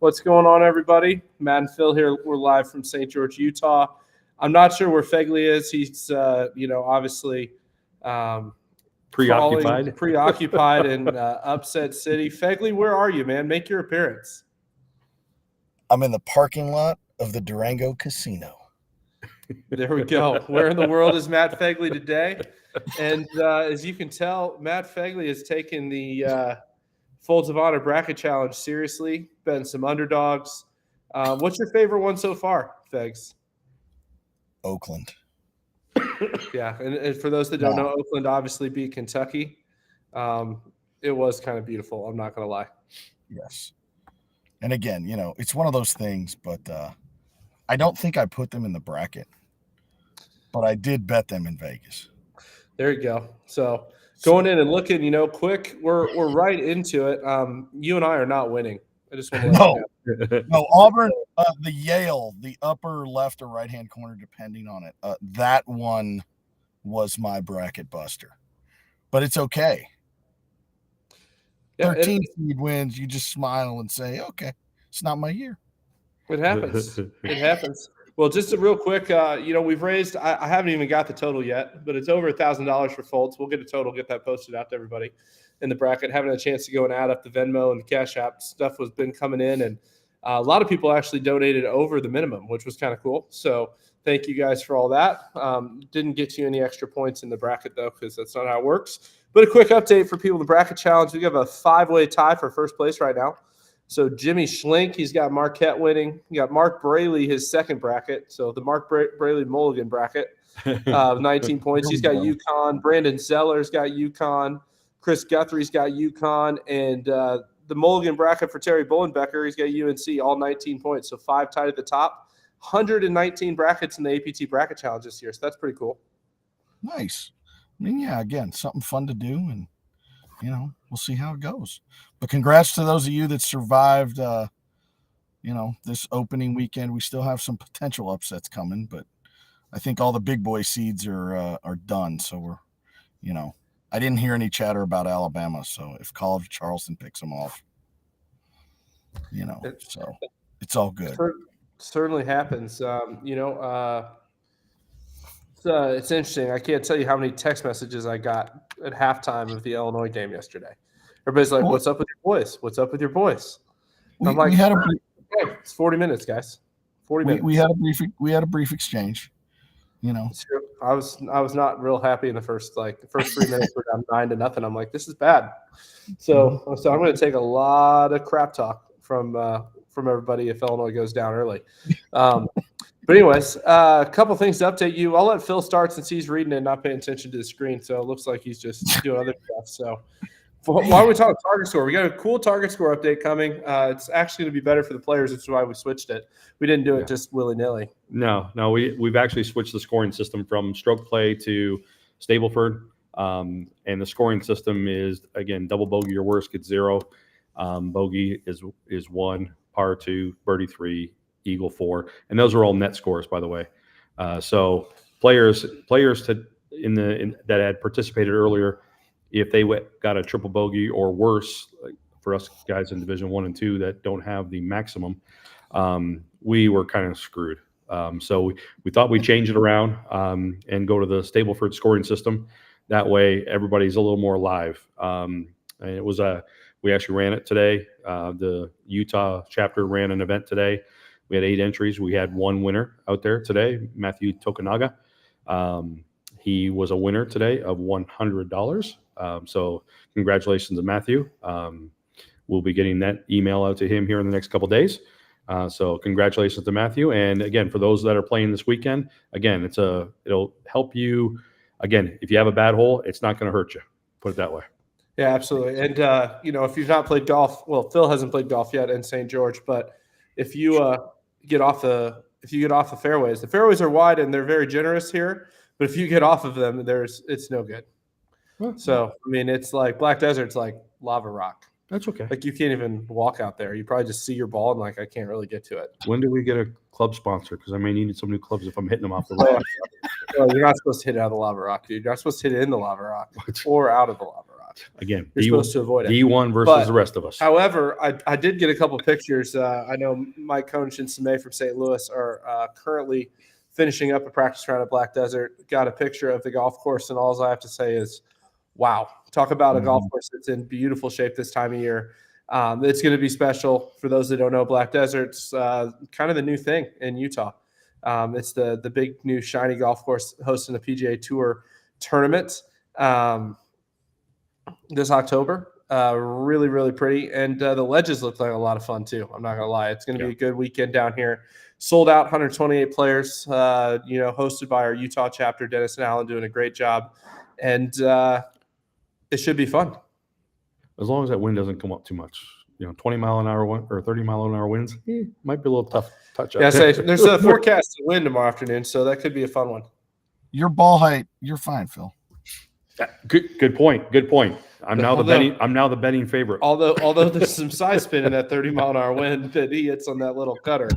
What's going on, everybody? Matt and Phil here. We're live from St. George, Utah. I'm not sure where Fegley is. He's, obviously preoccupied in Upset City. Fegley, where are you, man? Make your appearance. I'm in the parking lot of the Durango Casino. There we go. Where in the world is Matt Fegley today? And as you can tell, Matt Fegley has taken the Folds of Honor Bracket Challenge seriously, been some underdogs. What's your favorite one so far, Fegs? Oakland. Yeah, and for those that don't know, Oakland obviously beat Kentucky. It was kind of beautiful, I'm not going to lie. Yes. And again, it's one of those things, but I don't think I put them in the bracket, but I did bet them in Vegas. There you go. So going in and looking, quick, we're right into it. You and I are not winning. I just want to let you know. No, Auburn, the Yale, the upper left or right-hand corner, depending on it. That one was my bracket buster, but it's okay. 13 seed wins. You just smile and say, okay, it's not my year. It happens. It happens. Well, just a real quick, we've raised, I haven't even got the total yet, but it's over $1,000 for Folds. We'll get a total, get that posted out to everybody in the bracket. Having a chance to go and add up the Venmo and the Cash App stuff has been coming in, and a lot of people actually donated over the minimum, which was kind of cool. So thank you guys for all that. Didn't get you any extra points in the bracket, though, because that's not how it works. But a quick update for people in the bracket challenge. We have a 5-way tie for first place right now. So Jimmy Schlink, he's got Marquette winning. You got Mark Braley, his second bracket. So the Mark Braley Mulligan bracket, 19 points. He's got UConn. Brandon Zeller's got UConn. Chris Guthrie's got UConn. And the Mulligan bracket for Terry Bullenbecker, he's got UNC, all 19 points. So 5 tied at the top. 119 brackets in the APT bracket challenge this year. So that's pretty cool. Nice. I mean, yeah, again, something fun to do, and we'll see how it goes. But congrats to those of you that survived this opening weekend. We still have some potential upsets coming, but I think all the big boy seeds are done. So we're I didn't hear any chatter about Alabama, so if College of Charleston picks them off, so it's all good. Certainly happens. It's interesting. I can't tell you how many text messages I got at halftime of the Illinois game yesterday. Everybody's like, "What's up with your boys? What's up with your boys?" I'm like, "It's 40 minutes, guys. 40 minutes." We had a brief exchange. I was not real happy in the first 3 minutes. We're down 9-0. I'm like, this is bad. So I'm going to take a lot of crap talk from everybody if Illinois goes down early. But anyways, a couple things to update you. I'll let Phil start since he's reading it and not paying attention to the screen. So it looks like he's just doing other stuff. So why don't we talk target score? We got a cool target score update coming. It's actually going to be better for the players. That's why we switched it. We didn't do it just willy-nilly. No, we've actually switched the scoring system from stroke play to Stableford. And the scoring system is, again, double bogey or worse gets 0. Bogey is 1, par 2, birdie 3, eagle 4, and those are all net scores, by the way. So players that had participated earlier, if they got a triple bogey or worse, like for us guys in Division 1 and 2 that don't have the maximum, we were kind of screwed. So we thought we'd change it around and go to the Stableford scoring system. That way, everybody's a little more live. And it was we actually ran it today. The Utah chapter ran an event today. We had 8 entries. We had 1 winner out there today, Matthew Tokunaga. He was a winner today of $100. So congratulations to Matthew. We'll be getting that email out to him here in the next couple of days. So congratulations to Matthew. And again, for those that are playing this weekend, again, it'll help you. Again, if you have a bad hole, it's not going to hurt you. Put it that way. Yeah, absolutely. And if you've not played golf, well, Phil hasn't played golf yet in St. George, but if you get off the fairways, the fairways are wide and they're very generous here. But if you get off of them, it's no good. So I mean, it's like Black Desert's like lava rock. That's okay. Like you can't even walk out there. You probably just see your ball and like I can't really get to it. When do we get a club sponsor? Because I may need some new clubs if I'm hitting them off the rock. Well, you're not supposed to hit it out of the lava rock, dude. You're not supposed to hit it in the lava rock or out of the lava rock. Again, you're supposed to avoid it. D1 versus But, the rest of us. However, I did get a couple pictures. I know Mike Konich and Samay from St. Louis are currently finishing up a practice round at Black Desert. Got a picture of the golf course, and all I have to say is, wow. Talk about a golf course that's in beautiful shape this time of year. It's going to be special. For those that don't know, Black Desert's kind of the new thing in Utah. It's the big new shiny golf course hosting the PGA Tour tournament this October. Really, really pretty. And the ledges look like a lot of fun too. I'm not going to lie. It's going to be a good weekend down here. Sold out, 128 players, hosted by our Utah chapter, Dennis and Allen doing a great job. And it should be fun. As long as that wind doesn't come up too much. 20-mile-an-hour wind or 30-mile-an-hour winds might be a little tough touch. Yeah, there's a forecast of wind tomorrow afternoon, so that could be a fun one. Your ball height, you're fine, Phil. Good point. I'm now the betting favorite. Although there's some side spin in that 30-mile-an-hour wind that he hits on that little cutter,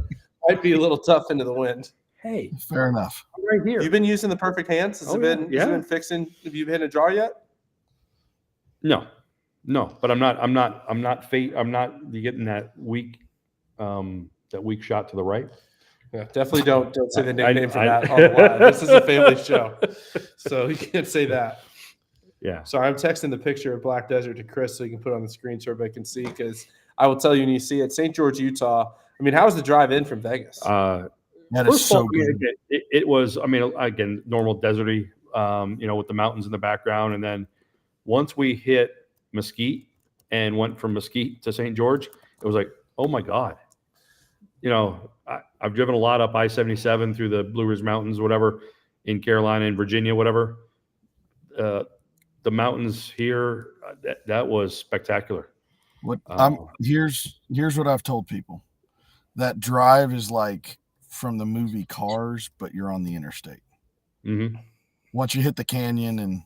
might be a little tough into the wind. Hey, fair enough. Right here. You've been using the perfect hands. Has it been fixing? Have you hit a draw yet? No, but I'm not getting that weak shot to the right. Yeah, definitely don't say the nickname for that on the live. This is a family show, so you can't say that. Yeah. Sorry, I'm texting the picture of Black Desert to Chris so you can put it on the screen so everybody can see, because I will tell you when you see it. St. George, Utah. I mean, how was the drive in from Vegas? That is so good. It was, again, normal deserty, with the mountains in the background. And then once we hit Mesquite and went from Mesquite to St. George, it was like, oh my God. I've driven a lot up I-77 through the Blue Ridge Mountains, whatever, in Carolina and Virginia, whatever. The mountains here, that was spectacular. Here's what I've told people. That drive is like from the movie Cars, but you're on the interstate. Mm-hmm. Once you hit the canyon and,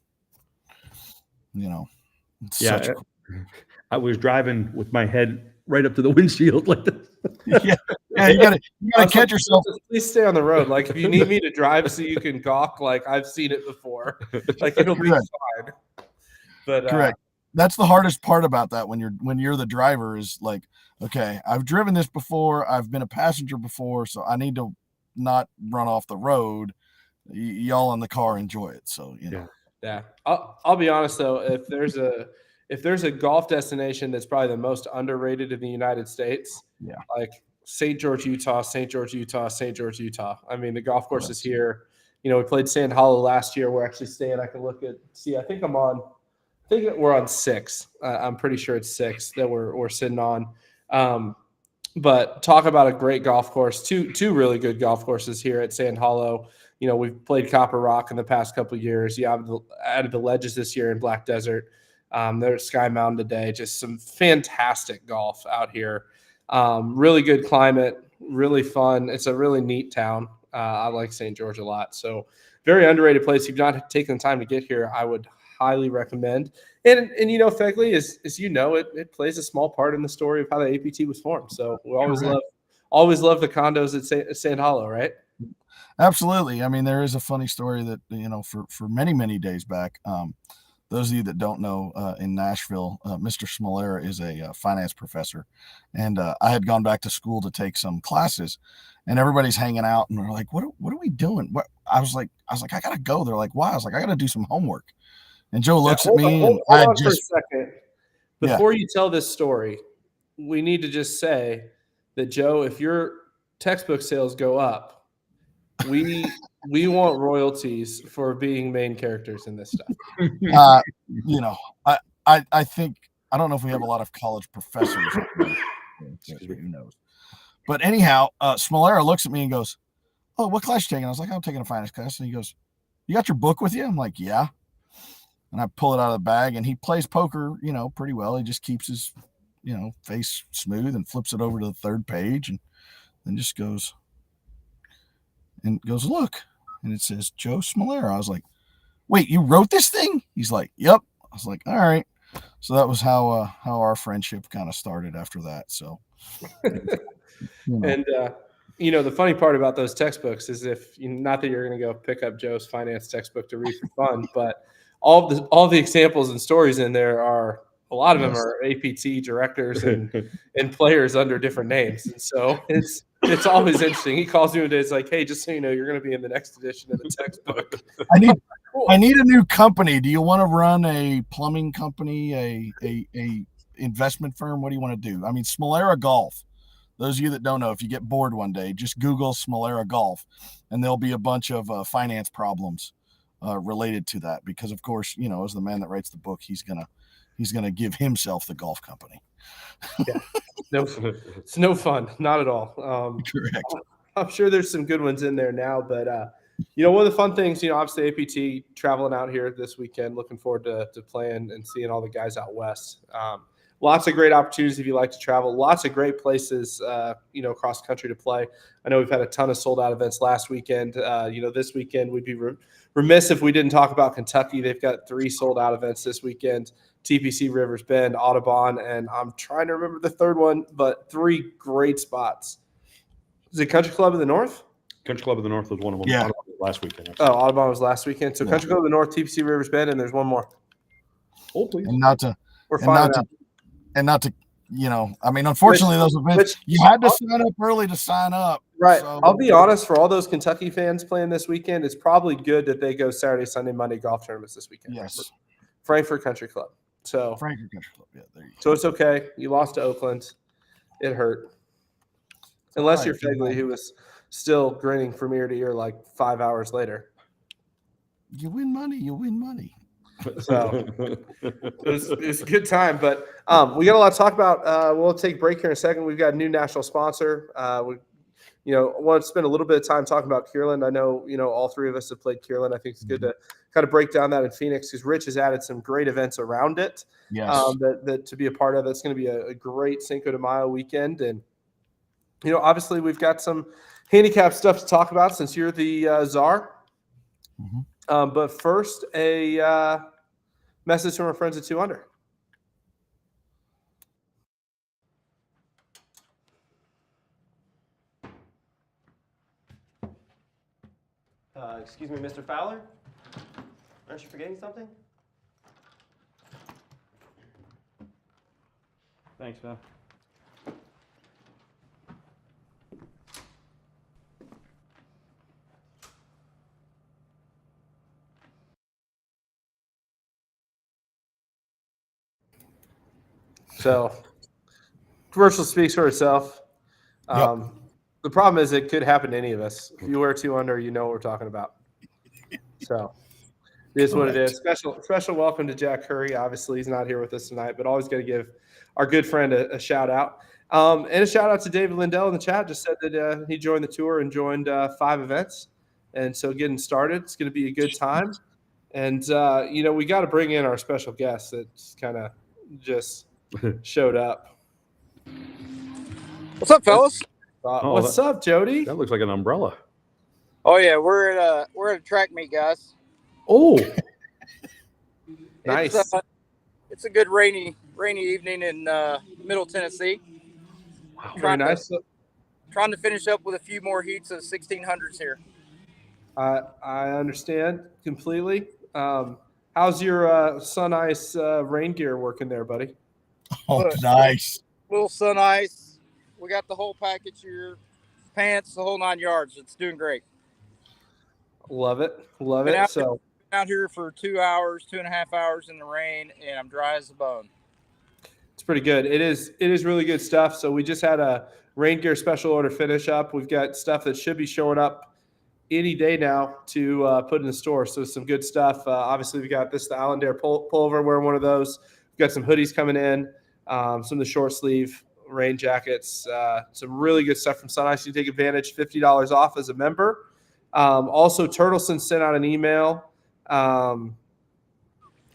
I was driving with my head right up to the windshield like this. Yeah, you gotta catch yourself. Please stay on the road. Like, if you need me to drive so you can gawk, like, I've seen it before. Like, it'll be fine. But correct. That's the hardest part about that when you're the driver is like, okay, I've driven this before, I've been a passenger before, so I need to not run off the road. Y'all in the car enjoy it. So Yeah. I'll be honest though, if there's a golf destination that's probably the most underrated in the United States, like St. George, Utah. I mean, the golf course is here. We played Sand Hollow last year. We're actually staying. I can see. I think we're on 6. I'm pretty sure it's 6 that we're sitting on. But talk about a great golf course. Two really good golf courses here at Sand Hollow. We've played Copper Rock in the past couple of years. Added the ledges this year in Black Desert. There's Sky Mountain today. Just some fantastic golf out here. Really good climate, really fun. It's a really neat town. I like St. George a lot. So very underrated place. If you've not taken the time to get here, I would highly recommend. And Fegley, as it plays a small part in the story of how the APT was formed. So we always love the condos at Sand Hollow, right? Absolutely. I mean, there is a funny story that, for many, many days back, those of you that don't know, in Nashville, Mr. Smolera is a finance professor. And I had gone back to school to take some classes, and everybody's hanging out, and they're like, what are we doing? I was like, I got to go. They're like, why? I was like, I got to do some homework. And Joe looks at me, and hold on for a second. Before you tell this story, we need to just say that, Joe, if your textbook sales go up, we want royalties for being main characters in this stuff. I think, I don't know if we have a lot of college professors. Who knows? But anyhow, Smolera looks at me and goes, "Oh, what class you taking?" I was like, "I'm taking a finance class." And he goes, "You got your book with you?" I'm like, "Yeah." And I pull it out of the bag, and he plays poker, pretty well. He just keeps his, face smooth and flips it over to the third page, and then just goes, "Look." And it says Joe Smolera. I was like, "Wait, you wrote this thing?" He's like, "Yep." I was like, "All right." So that was how our friendship kind of started after that. So, And the funny part about those textbooks is, not that you're going to go pick up Joe's finance textbook to read for fun, but all the examples and stories in there are a lot of them Yes. are APT directors and players under different names, and so it's always interesting. He calls me one day, it's like, hey, just so you know, you're going to be in the next edition of the textbook. I need a new company. Do you want to run a plumbing company, a investment firm? What do you want to do? I mean, Smolera Golf. Those of you that don't know, if you get bored one day, just Google Smolera Golf, and there'll be a bunch of finance problems related to that. Because, of course, you know, as the man that writes the book, he's gonna give himself the golf company. Yeah, no, it's no fun, not at all. Correct. I'm sure there's some good ones in there now, but you know, one of the fun things, you know, obviously APT traveling out here this weekend, looking forward to playing and seeing all the guys out west. Lots of great opportunities if you like to travel. Lots of great places, you know, across the country to play. I know we've had a ton of sold out events last weekend. You know, this weekend we'd be remiss if we didn't talk about Kentucky. They've got 3 sold out events this weekend: TPC, Rivers Bend, Audubon, and I'm trying to remember the third one, but 3 great spots. Is it Country Club of the North? Country Club of the North was one of them. Yeah. Last weekend. Oh, Audubon was last weekend. So Country Club of the North, TPC, Rivers Bend, and there's one more. Oh, please. And not to, you know, I mean, unfortunately, those events, you had to sign up early to sign up. Right. So, I'll be honest, for all those Kentucky fans playing this weekend, it's probably good that they go Saturday, Sunday, Monday golf tournaments this weekend. yes. Frankfurt Country Club. So Frankfurt Country Club. Yeah, there you go. So it's okay. You lost to Oakland. It hurt. Unless you're Fegley, who was still grinning from ear to ear like 5 hours later. You win money. You win money. So it was a good time. But we got a lot to talk about. We'll take a break here in a second. We've got a new national sponsor. We want to spend a little bit of time talking about Kierland. I know, you know, all 3 of us have played Kierland. I think it's good to kind of break down that in Phoenix, because Rich has added some great events around it. Yes. That to be a part of. It's going to be a great Cinco de Mayo weekend. And, you know, obviously we've got some handicap stuff to talk about since you're the czar. Mm-hmm. But first, a message from our friends at 2 Under. Excuse me, Mr. Fowler? Aren't you forgetting something? Thanks, man. So, commercial speaks for itself. The problem is it could happen to any of us. If you wear 2 Under, you know what we're talking about. So, it is what it is. Special welcome to Jack Curry. Obviously, he's not here with us tonight, but always got to give our good friend a shout out. And a shout out to David Lindell in the chat. Just said that he joined the tour and joined 5 events. And so getting started, it's going to be a good time. And, you know, we got to bring in our special guest that's kind of just showed up. What's up, fellas? What's up, Jody? That looks like an umbrella. Oh yeah, we're at a track meet, guys. Oh, nice. It's a good rainy evening in Middle Tennessee. Wow, very nice. Trying to finish up with a few more heats of 1600s here. I understand completely. How's your Sun Ice rain gear working there, buddy? Oh, nice. Little Sun Ice. We got the whole package here. Pants, the whole 9 yards. It's doing great. Love it. Love it. So out here for 2 hours, 2.5 hours in the rain, and I'm dry as a bone. It's pretty good. It is really good stuff. So we just had a rain gear special order finish up. We've got stuff that should be showing up any day now to put in the store. So some good stuff. Obviously, we got the Allendale pullover. Wearing one of those. We've got some hoodies coming in, some of the short sleeve rain jackets, some really good stuff from Sun Ice. You take advantage, $50 off as a member. Also, Turtleson sent out an email. I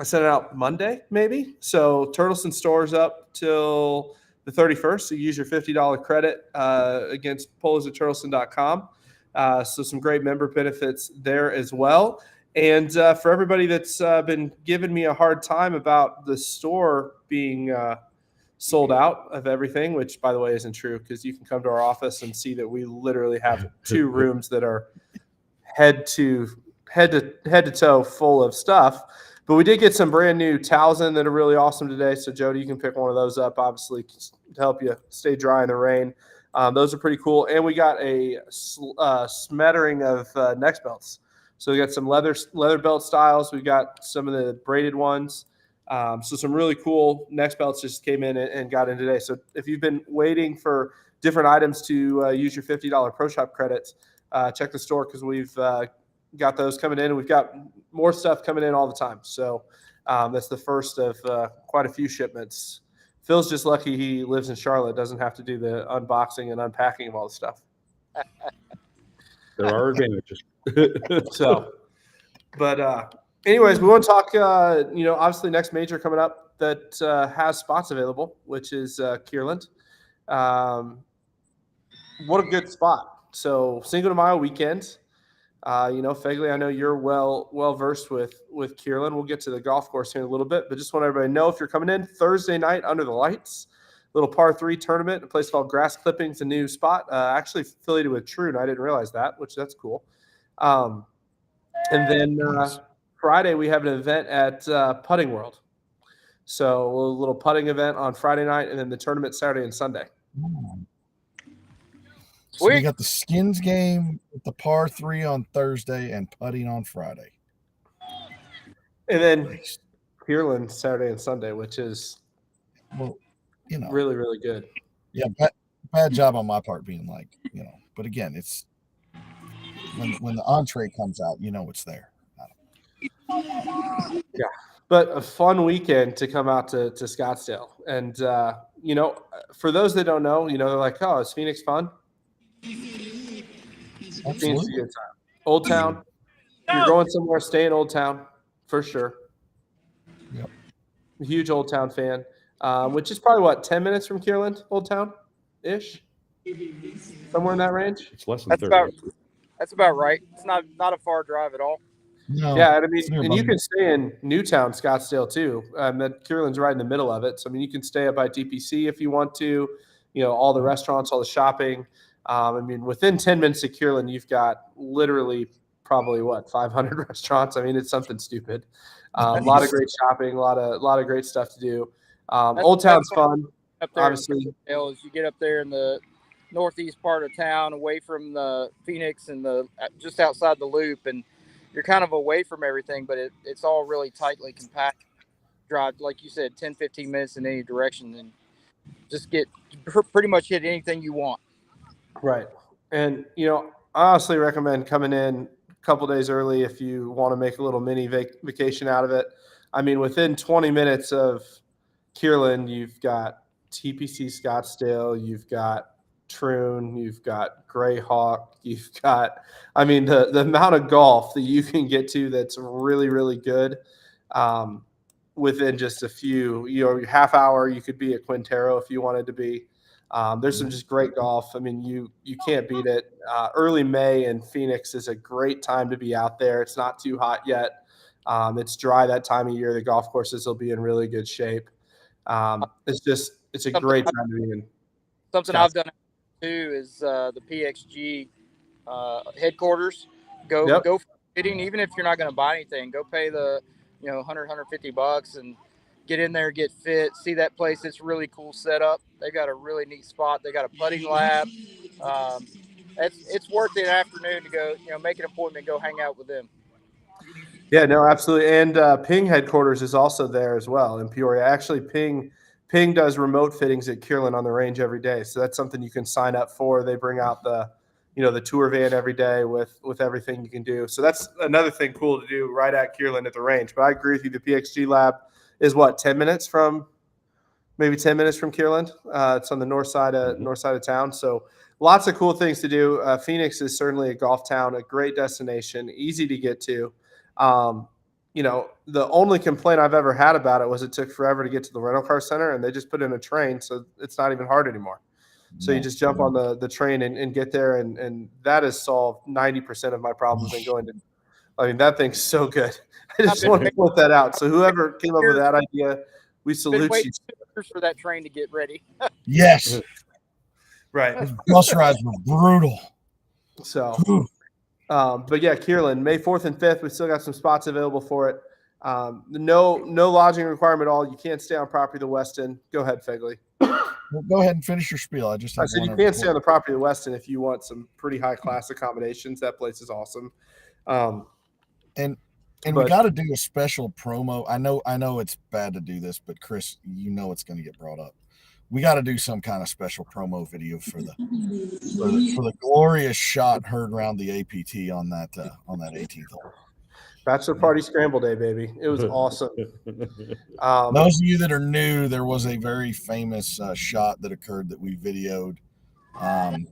sent it out Monday, maybe. So Turtleson stores up till the 31st. So use your $50 credit against polos at turtleson.com. So some great member benefits there as well. And for everybody that's been giving me a hard time about the store being sold out of everything, which, by the way, isn't true, because you can come to our office and see that we literally have 2 rooms that are head to toe full of stuff. But we did get some brand new towels in that are really awesome today. So Jody, you can pick one of those up, obviously, to help you stay dry in the rain. Those are pretty cool. And we got a smattering of neck belts. So we got some leather belt styles. We got some of the braided ones. So some really cool neck belts just came in and got in today. So if you've been waiting for different items to use your $50 Pro Shop credits, check the store because we've got those coming in. And we've got more stuff coming in all the time. So that's the first of quite a few shipments. Phil's just lucky he lives in Charlotte, doesn't have to do the unboxing and unpacking of all the stuff. There are advantages. So, but anyways, we want to talk, obviously next major coming up that has spots available, which is Kierland. What a good spot. So Cinco de Mayo weekend. Fegley, I know you're well versed with Kierland. We'll get to the golf course here in a little bit, but just want everybody to know if you're coming in Thursday night under the lights, little par 3 tournament, a place called Grass Clippings, a new spot, actually affiliated with Troon. I didn't realize that, which that's cool. And then Friday we have an event at Putting World. So a little putting event on Friday night, and then the tournament Saturday and Sunday. So we got the skins game, the par 3 on Thursday, and putting on Friday. And then Kierland Saturday and Sunday, which is really, really good. Yeah, bad job on my part being like, but again, it's when the entree comes out, it's there. Yeah, but a fun weekend to come out to Scottsdale. And, for those that don't know, they're like, oh, is Phoenix fun? Phoenix is a good time. Old Town. If you're going somewhere, stay in Old Town for sure. Yep. A huge Old Town fan, which is probably 10 minutes from Kierland, Old Town ish, somewhere in that range. It's less than 30. That's about right. It's not a far drive at all. No, yeah, and you can stay in Newtown, Scottsdale too. That Kierland's right in the middle of it. So I you can stay up by DPC if you want to. All the restaurants, all the shopping. Within 10 minutes of Kierland, you've got literally probably 500 restaurants. It's something stupid. A lot of great shopping, a lot of great stuff to do. Old Town's fun. Up there, obviously. As you get up there in the northeast part of town, away from the Phoenix and just outside the loop, and you're kind of away from everything, but it's all really tightly compact. Drive, like you said, 10, 15 minutes in any direction, and just pretty much hit anything you want. Right. And, I honestly recommend coming in a couple days early if you want to make a little mini vacation out of it. Within 20 minutes of Kierland, you've got TPC Scottsdale, you've got Troon, you've got Greyhawk, you've got, the amount of golf that you can get to that's really, really good. Within just a few, half hour, you could be at Quintero if you wanted to be. There's some just great golf. You can't beat it. Early May in Phoenix is a great time to be out there. It's not too hot yet. It's dry that time of year. The golf courses will be in really good shape. It's a great time to be in. Something I've done too is the PXG headquarters. Go for fitting, even if you're not going to buy anything. Go pay the $100-$150 and get in there, get fit, see that place. It's really cool setup. They got a really neat spot. They got a putting lab. It's worth the afternoon to go, make an appointment, go hang out with them. Yeah, no, absolutely. And Ping headquarters is also there as well in Peoria. Actually, Ping does remote fittings at Kierland on the range every day. So that's something you can sign up for. They bring out the tour van every day with everything you can do. So that's another thing cool to do right at Kierland at the range. But I agree with you. The PXG lab is 10 minutes from Kierland. It's on the north side of town. So lots of cool things to do. Phoenix is certainly a golf town, a great destination, easy to get to. The only complaint I've ever had about it was it took forever to get to the rental car center, and they just put in a train, so it's not even hard anymore. So you just jump on the train and get there, and that has solved 90% of my problems in going to. That thing's so good. I just want to point that out. So whoever came up with that idea, we salute you. For that train to get ready. Yes. Right. Those bus rides were brutal. So, but yeah, Kierland, May 4th and 5th, we still got some spots available for it. No lodging requirement at all. You can't stay on property of the Westin. Go ahead, Fegley. Well, go ahead and finish your spiel. I just have So one you other can stay on point. the property of the Westin if you want some pretty high class accommodations. That place is awesome. And we but- got to do a special promo. I know it's bad to do this, but Chris, you know it's going to get brought up. We got to do some kind of special promo video for the glorious shot heard around the APT on that 18th hole. Bachelor party scramble day, baby. It was awesome. Those of you that are new, there was a very famous shot that occurred that we videoed. It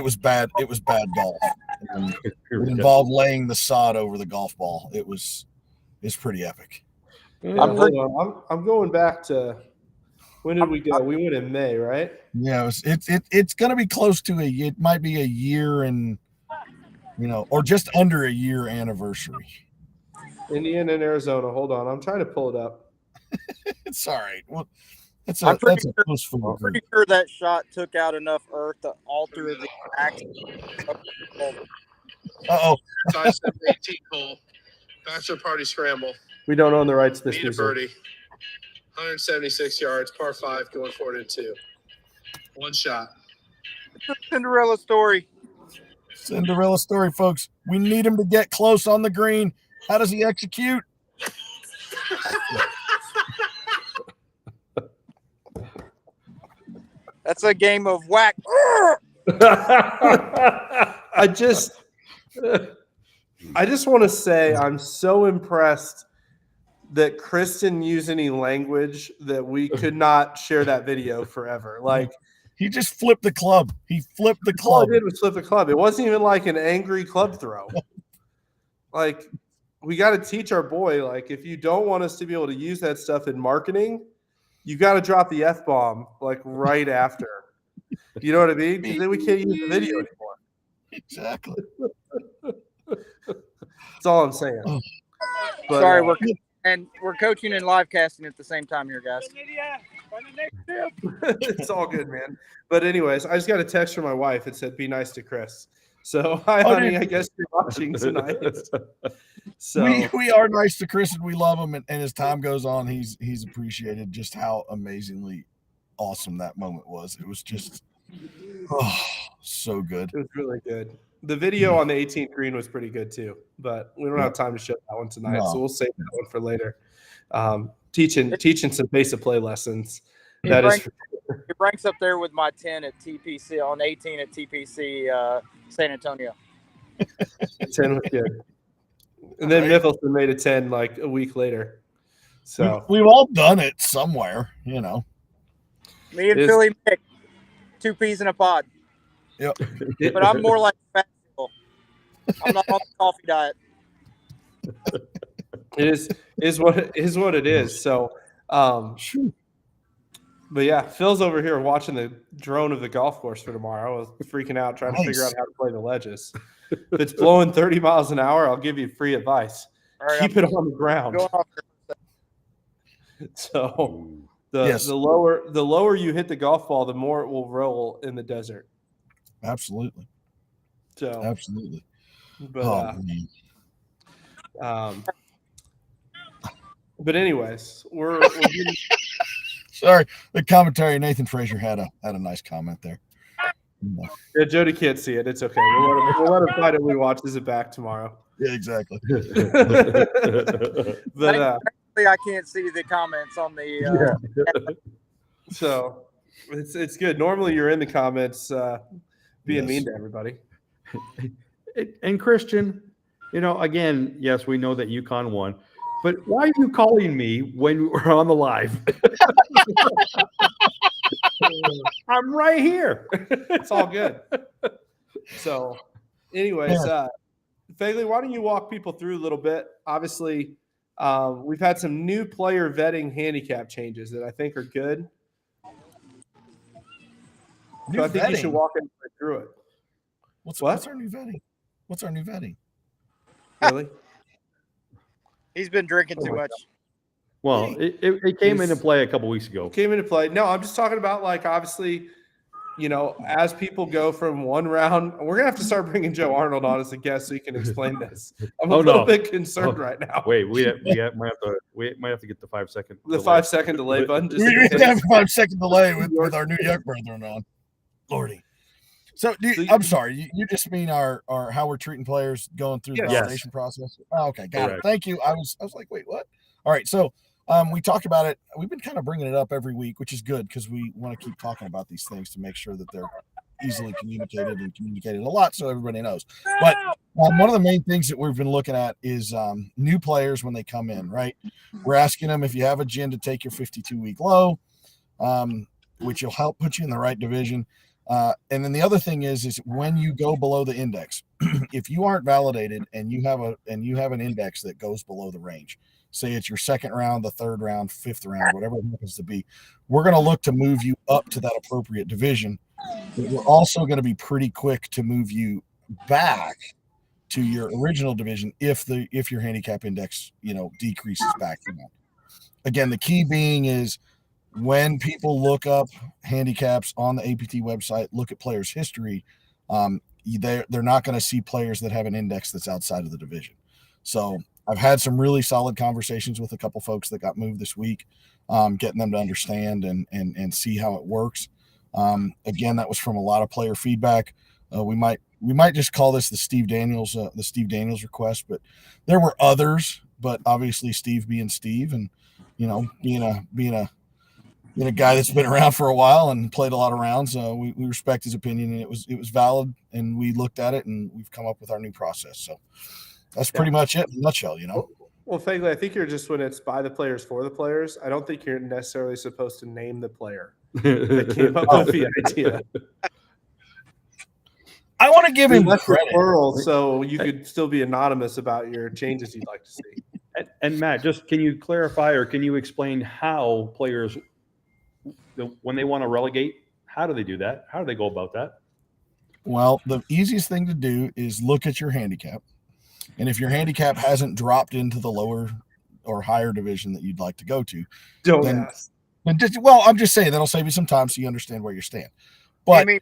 was bad. It was bad golf. It involved laying the sod over the golf ball. It's pretty epic. Yeah, I'm going back to, when did we go? We went in May, right? Yeah, it's going to be close to it might be a year and or just under a year anniversary. Indiana and Arizona. Hold on, I'm trying to pull it up. It's all right. Well, I'm pretty sure that shot took out enough earth to alter the axis. Uh-oh. 18th hole. Bachelor party scramble. We don't own the rights to this Need a birdie. 176 yards, par 5, going forward in 2. One shot. It's a Cinderella story. Cinderella story, folks. We need him to get close on the green. How does he execute? That's a game of whack. I just want to say I'm so impressed that Chris didn't use any language that we could not share that video forever. Like, he just flipped the club. He flipped the club. All I did was flip the club. It wasn't even like an angry club throw. Like, we got to teach our boy, like, if you don't want us to be able to use that stuff in marketing, you got to drop the F-bomb, like, right after. You know what I mean? Because then we can't use the video anymore. Exactly. That's all I'm saying. But, sorry, we're coaching and live casting at the same time here, guys. It's all good, man. But anyways, I just got a text from my wife. It said, "Be nice to Chris." So, hi, honey. Dude. I guess you're watching tonight. So we are nice to Chris and we love him. And as time goes on, he's appreciated just how amazingly awesome that moment was. It was just so good. It was really good. The video on the 18th green was pretty good too, but we don't have time to show that one tonight, so we'll save that one for later. Teaching some basic play lessons. It ranks up there with my 10 at TPC on 18 at TPC San Antonio. 10 was good, and then Mickelson made a 10 like a week later. So we've all done it somewhere, Me and Philly Mick, 2 peas in a pod. Yep. But I'm more like fat people. I'm not on the coffee diet. It is what it is. So, but yeah, Phil's over here watching the drone of the golf course for tomorrow. I was freaking out trying to figure out how to play the ledges. If it's blowing 30 miles an hour, I'll give you free advice. Right, keep it on the ground. So the lower you hit the golf ball, the more it will roll in the desert. Absolutely. So absolutely. But but anyways, we're getting... Sorry, the commentary. Nathan Frazier had a nice comment there. Yeah, Jody can't see it. It's okay. We'll let him find it when he watches it back tomorrow. Yeah, exactly. But I can't see the comments on the. So it's good. Normally you're in the comments being mean to everybody. And Christian, again, yes, we know that UConn won, but why are you calling me when we're on the live? I'm right here. It's all good. So, anyways, Fegley, why don't you walk people through a little bit? Obviously, we've had some new player vetting handicap changes that I think are good. So I think you should walk through it. What's our new vetting? What's our new vetting? Really? He's been drinking too much. Well, it came into play a couple weeks ago. Came into play. No, I'm just talking about, like, obviously as people go from one round, we're gonna have to start bringing Joe Arnold on as a guest so he can explain this. I'm a little bit concerned right now. Wait, we might have to get the 5 second. The 5 second delay button. We have a 5 second delay with our New York brethren on. Lordy. So, I'm sorry. You just mean our how we're treating players going through the validation process? Oh, okay, got it. Thank you. I was like, wait, what? All right, so we talked about it. We've been kind of bringing it up every week, which is good because we want to keep talking about these things to make sure that they're easily communicated and communicated a lot so everybody knows. But one of the main things that we've been looking at is new players when they come in, right? We're asking them if you have a gin to take your 52-week low, which will help put you in the right division. And then the other thing is when you go below the index, if you aren't validated and you have an index that goes below the range, say it's your second round, the third round, fifth round, whatever it happens to be, we're going to look to move you up to that appropriate division. But we're also going to be pretty quick to move you back to your original division if your handicap index, decreases back from that. Again, the key being is when people look up handicaps on the APT website, look at players' history, they're not going to see players that have an index that's outside of the division. So I've had some really solid conversations with a couple folks that got moved this week, getting them to understand and see how it works. Again, that was from a lot of player feedback. We might just call this the Steve Daniels request, but there were others. But obviously, Steve being Steve, and being a guy that's been around for a while and played a lot of rounds, we respect his opinion, and it was valid, and we looked at it, and we've come up with our new process. So that's pretty much it in a nutshell, Well, Fagley, I think you're just when it's by the players for the players. I don't think you're necessarily supposed to name the player that came up with the idea. I want to give him credit. Plural, so you could still be anonymous about your changes you'd like to see. And Matt, just can you clarify or can you explain how players, when they want to relegate, how do they do that? How do they go about that? Well, the easiest thing to do is look at your handicap. And if your handicap hasn't dropped into the lower or higher division that you'd like to go to, ask. I'm just saying that'll save you some time so you understand where you stand. But you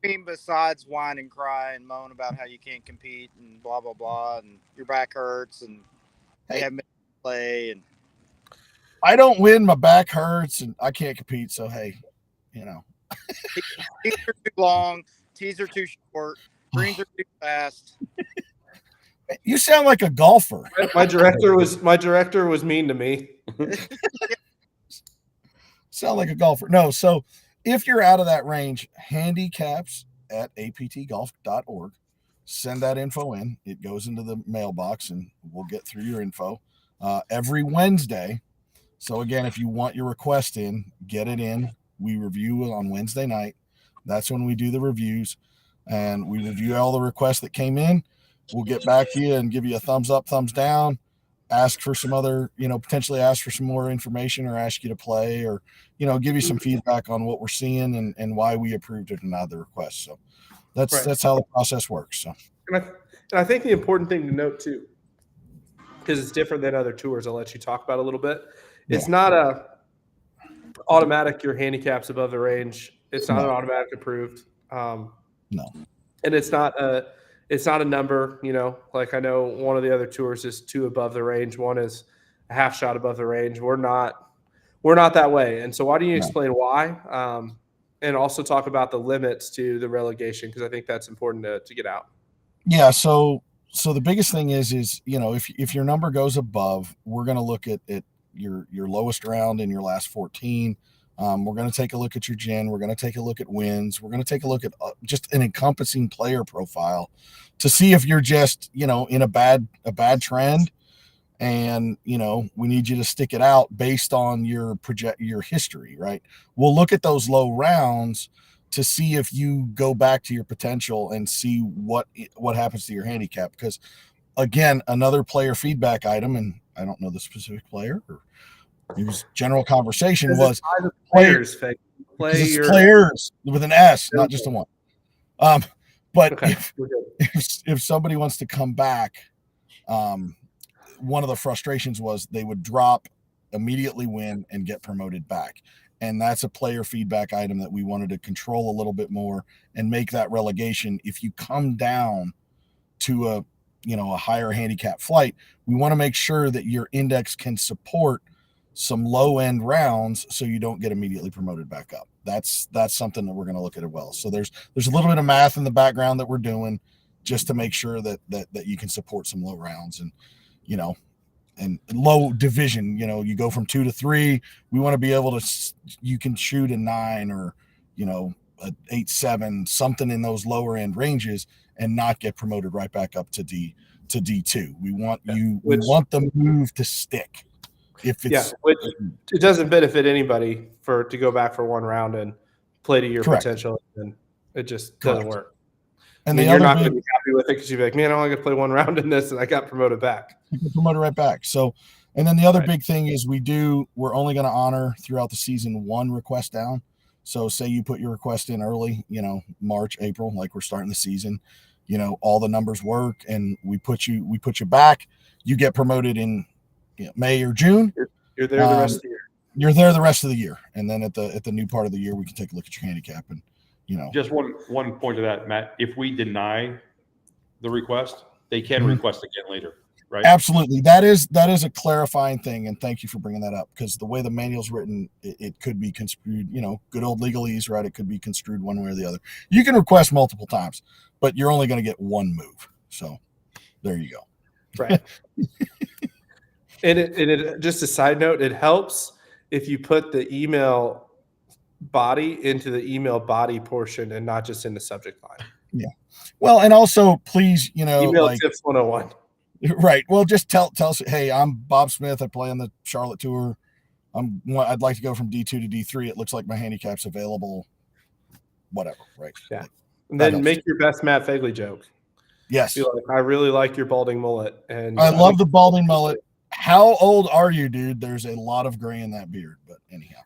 mean besides whine and cry and moan about how you can't compete and blah blah blah and your back hurts and they haven't been play and I don't win, my back hurts and I can't compete, so hey, tees are too long, tees are too short, greens are too fast. You sound like a golfer. My director was mean to me. Sound like a golfer. No, so if you're out of that range, handicaps@aptgolf.org. Send that info in. It goes into the mailbox and we'll get through your info every Wednesday. So again, if you want your request in, get it in. We review on Wednesday night. That's when we do the reviews and we review all the requests that came in. We'll get back to you and give you a thumbs up, thumbs down, ask for some other, potentially ask for some more information or ask you to play or, give you some feedback on what we're seeing and why we approved or denied the request. So that's how the process works. So, and I think the important thing to note too, because it's different than other tours, I'll let you talk about a little bit. It's not a automatic your handicap's above the range. It's not an automatic approved. No. And it's not a number, like I know one of the other tours is 2 above the range. One is a half shot above the range. We're not that way. And so why don't you explain why? And also talk about the limits to the relegation, because I think that's important to get out. Yeah. So the biggest thing is if your number goes above, we're going to look at your lowest round in your last 14. We're going to take a look at your gen. We're going to take a look at wins. We're going to take a look at just an encompassing player profile to see if you're just, in a bad trend. And, we need you to stick it out based on your history, right? We'll look at those low rounds to see if you go back to your potential and see what happens to your handicap. Because again, another player feedback item, and I don't know the specific player or it was general conversation was players with an S, not just a one. But okay. if somebody wants to come back, one of the frustrations was they would drop, immediately win, and get promoted back. And that's a player feedback item that we wanted to control a little bit more and make that relegation. If you come down to a higher handicap flight, we want to make sure that your index can support some low end rounds so you don't get immediately promoted back up. That's something that we're going to look at as well. So there's a little bit of math in the background that we're doing just to make sure that you can support some low rounds and and low division. You go from 2 to 3. We want to be able to, you can shoot a 9 or a 8-7, something in those lower end ranges, and not get promoted right back up to D2. We want we want the move to stick. If it's which it doesn't benefit anybody to go back for one round and play to your potential, and it just doesn't work. And you're not going to be happy with it because you're like, man, I only got to play one round in this, and I got promoted back. You get promoted right back. So, and then the other big thing is we're only going to honor throughout the season 1 request down. So say you put your request in early, March, April, like we're starting the season, all the numbers work, and we put you back. You get promoted in May or June. You're there the rest of the year. You're there the rest of the year, and then at the new part of the year, we can take a look at your handicap and. Just one point to that, Matt. If we deny the request, they can request again later, right? Absolutely. That is a clarifying thing, and thank you for bringing that up, because the way the manual's written, it could be construed, good old legalese, right? It could be construed one way or the other. You can request multiple times, but you're only going to get one move. So there you go. Right. and it just a side note, it helps if you put the email body into the email body portion and not just in the subject line. Yeah. Well, and also please, email tips 101. Right. Well, just tell us, hey, I'm Bob Smith. I play on the Charlotte Tour. I'd like to go from D2 to D3. It looks like my handicap's available. Whatever. Right. Yeah. And then make your best Matt Fegley joke. Yes. I really like your balding mullet. And I love the balding mullet. How old are you, dude? There's a lot of gray in that beard, but anyhow.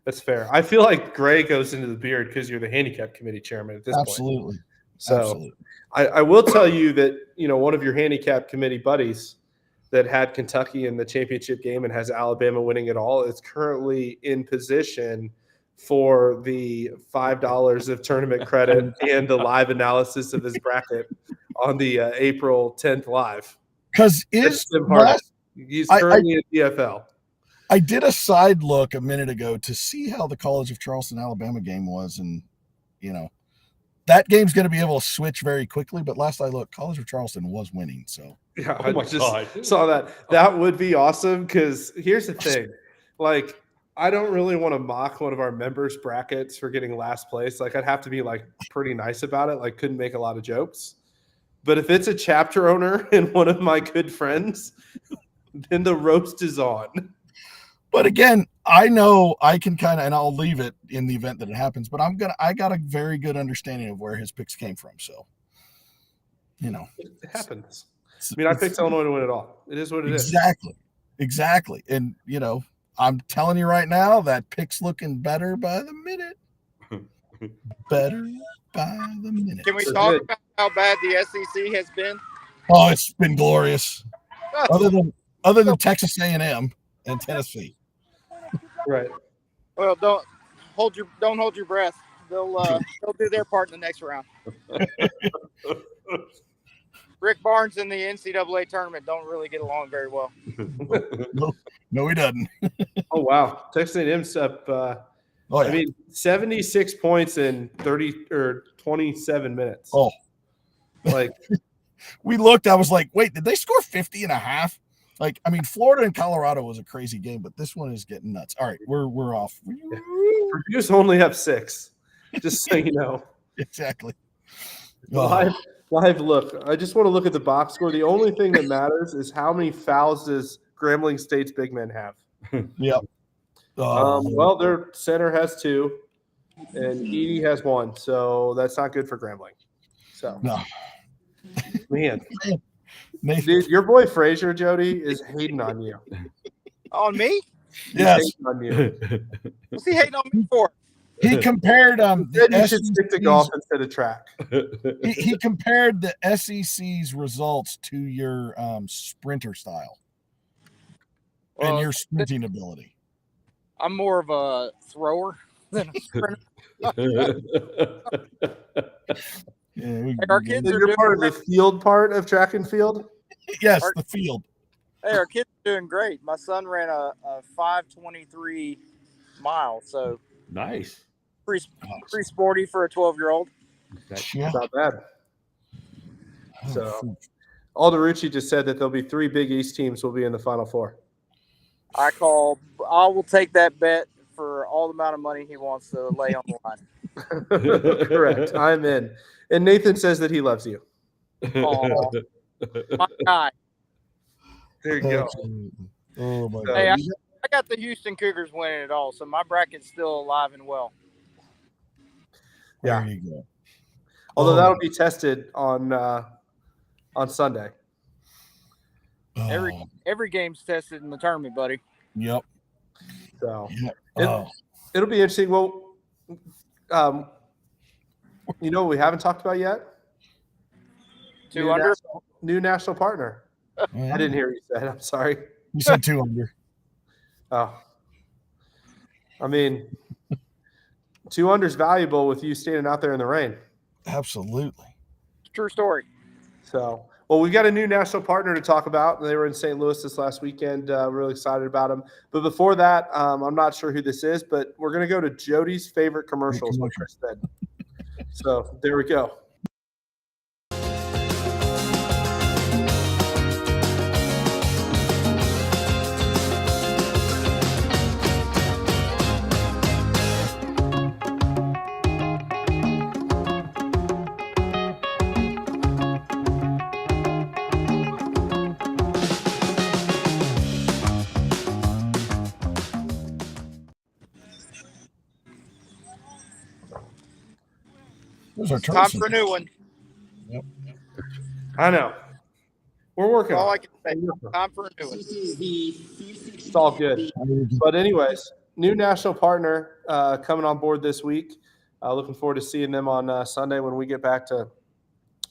That's fair. I feel like gray goes into the beard because you're the handicap committee chairman at this point. Absolutely. So Absolutely. I will tell you that, one of your handicap committee buddies that had Kentucky in the championship game and has Alabama winning it all is currently in position for the $5 of tournament credit and the live analysis of his bracket on the April 10th live. Because he's currently in DFL. I did a side look a minute ago to see how the College of Charleston, Alabama game was. And, that game's going to be able to switch very quickly. But last I looked, College of Charleston was winning. So, yeah, I just saw that. That would be awesome because here's the thing. I don't really want to mock one of our members' brackets for getting last place. I'd have to be, pretty nice about it. Couldn't make a lot of jokes. But if it's a chapter owner and one of my good friends, then the roast is on. But again, I know I can and I'll leave it in the event that it happens, but I got a very good understanding of where his picks came from. So, it happens. I picked Illinois to win it all. It is what it is. Exactly. And, I'm telling you right now, that pick's looking better by the minute. Better by the minute. Can we talk about how bad the SEC has been? Oh, it's been glorious. Other than Texas A&M and Tennessee. Right. Well, don't hold your breath. They'll do their part in the next round. Rick Barnes in the NCAA tournament don't really get along very well. No, he doesn't. Oh wow, Texas A&M's up. 76 points in 27 minutes. Oh, we looked. I was like, wait, did they score 50 and a half? Florida and Colorado was a crazy game, but this one is getting nuts. All right, we're off. Purdue's only have 6, just so you know. Exactly. Live look. I just want to look at the box score. The only thing that matters is how many fouls does Grambling State's big men have. Yep. Well, their center has 2, and Edie has 1, so that's not good for Grambling. So, no. Man. Dude, your boy Frazier, Jody, is hating on you. On me? Yes. He's hating on you. What's he hating on me for? He compared you should stick to golf instead of track. He compared the SEC's results to your sprinter style and your sprinting ability. I'm more of a thrower than a sprinter. Yeah, Our kids So are you're doing part of the great. field part of track and field? yes, the field. Hey, our kids are doing great. My son ran a 5:23 mile, so Nice. pretty sporty for a 12-year-old. Yeah. Not bad. Oh, So Alderucci just said that there'll be 3 Big East teams will be in the Final Four. I will take that bet for all the amount of money he wants to lay on the line. Correct. I'm in. And Nathan says that he loves you. Aw, my guy. There you go. absolutely. Oh my So, Hey, God. I got the Houston Cougars winning it all, so my bracket's still alive and well. yeah. There you go. Although Oh. that'll be tested on Sunday. Oh, Every game's tested in the tournament, buddy. yep. So Yep. it'll be interesting. Well, you know what we haven't talked about yet? Two under. New national partner. I didn't hear what you said. I'm sorry. You said 2 under. Oh. I mean, 2 under's valuable with you standing out there in the rain. Absolutely. True story. So, well, we've got a new national partner to talk about. They were in St. Louis this last weekend. Really excited about them. But before that, I'm not sure who this is, but we're going to go to Jody's favorite commercials, what Chris said. So there we go. Those are Time for a new one. Yep. I know. We're working All on I it. can say. Time for a new one. It's all good. But anyways, new national partner coming on board this week. Looking forward to seeing them on Sunday when we get back to